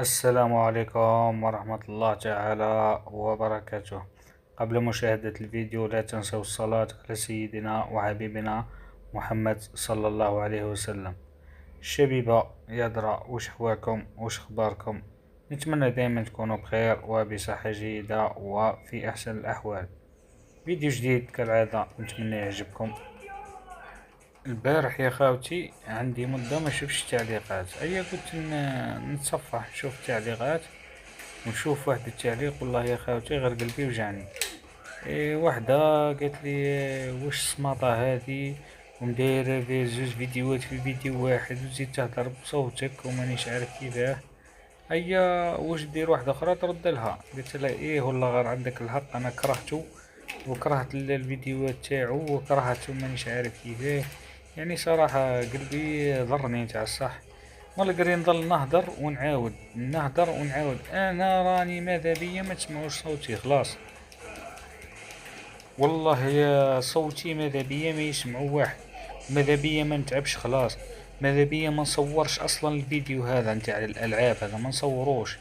السلام عليكم ورحمة الله تعالى وبركاته. قبل مشاهدة الفيديو لا تنسوا الصلاة على سيدنا وحبيبنا محمد صلى الله عليه وسلم. الشبيبة يدرى وش حواكم وش اخباركم؟ نتمنى دائما تكونوا بخير وبصحة جيدة وفي احسن الاحوال. فيديو جديد كالعادة نتمنى يعجبكم. البارح يا خاوتي عندي مدة ما شفتش تعليقات، قلت نتصفح نشوف التعليقات ونشوف واحد التعليق. والله يا خاوتي غير قلبي وجعني. واحدة قالت لي واش السماطة هادي ومدايرة في زوج فيديوهات في فيديو واحد وزيد تهضر بصوتك ومانيش عارف كيفاه. واش دير واحدة اخرى ترد لها؟ قلت لها والله غير عندك الحق، انا كرهته وكرهت الفيديوهات تاعو وكرهته مانيش عارف كيفاه. صراحة قلبي ضرني تاع الصح. ولا قري نضل نهدر ونعاود انا راني ماذا بيا ما تسمعوش صوتي خلاص. والله يا صوتي ماذا بيا ما يسمعوا واحد، ماذا بيا ما نتعبش خلاص، ماذا بيا ما نصورش اصلا الفيديو هذا نتاع الالعاب هذا ما نصوروش،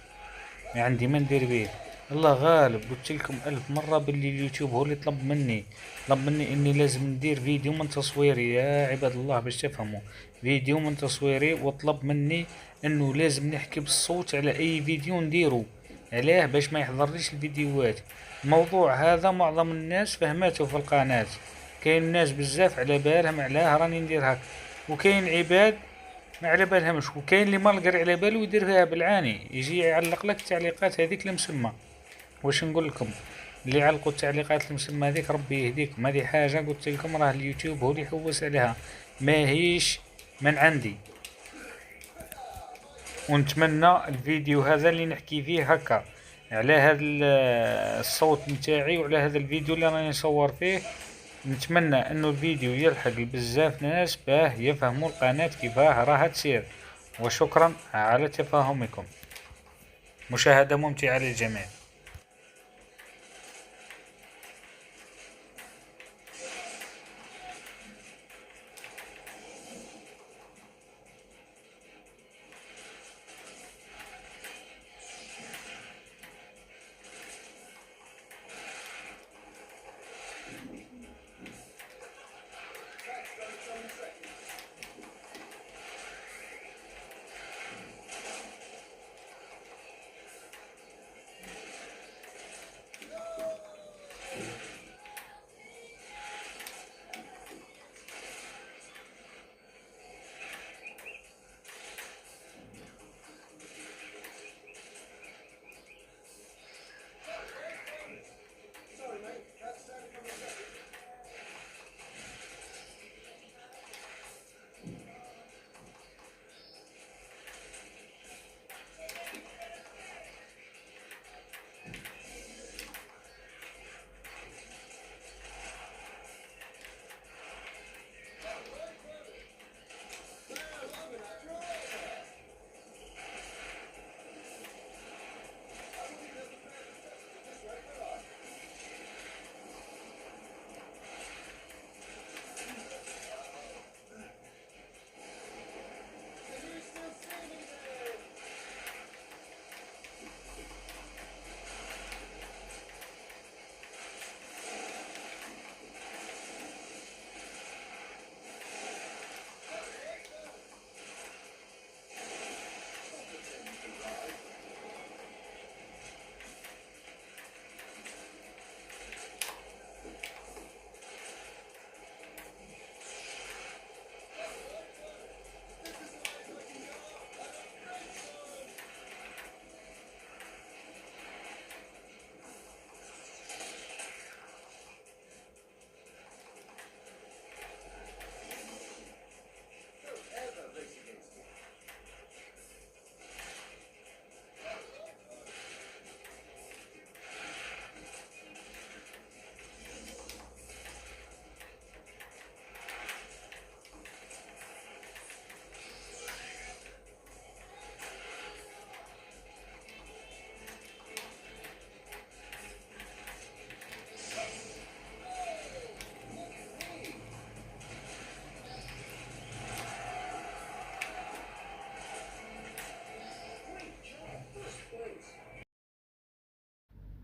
ما عندي ما ندير بيه. الله غالب قلت لكم ألف مرة باللي اليوتيوب هو اللي طلب مني اني لازم ندير فيديو من تصويري يا عباد الله باش تفهموا. فيديو من تصويري وطلب مني انه لازم نحكي بالصوت على اي فيديو نديرو. علاه؟ باش ما يحضرليش الفيديوهات. الموضوع هذا معظم الناس فهماته في القناة. كاين ناس بزاف على بالهم علاه راني ندير هكا، وكاين عباد ما على بالهمش، وكاين اللي ما لقر على باله يدير فيها بالعاني، يجي يعلق لك التعليقات هذيك المسمى. واش نقول لكم؟ اللي يعلقوا التعليقات المسمى هذيك ربي يهديكم. هذه حاجه قلت لكم راه اليوتيوب هو اللي يحوس عليها، ما هيش من عندي. ونتمنى الفيديو هذا اللي نحكي فيه هكا على هذا الصوت نتاعي وعلى هذا الفيديو اللي راني نصور فيه، نتمنى انه الفيديو يلحق بزاف ناس باه يفهموا القناة كيفاه راها تسير. وشكرا على تفاهمكم. مشاهدة ممتعة للجميع.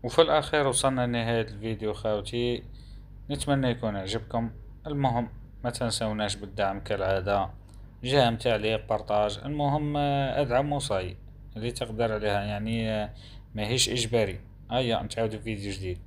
وفي الأخير وصلنا لنهاية الفيديو خاوتي، نتمنى يكون عجبكم. المهم ما تنسوناش بالدعم كالعادة، جيم تعليق بارطاج، المهم ادعم وصاي اللي تقدر عليها يعني، ما هيش اجباري. هيا نتعاودو في فيديو جديد.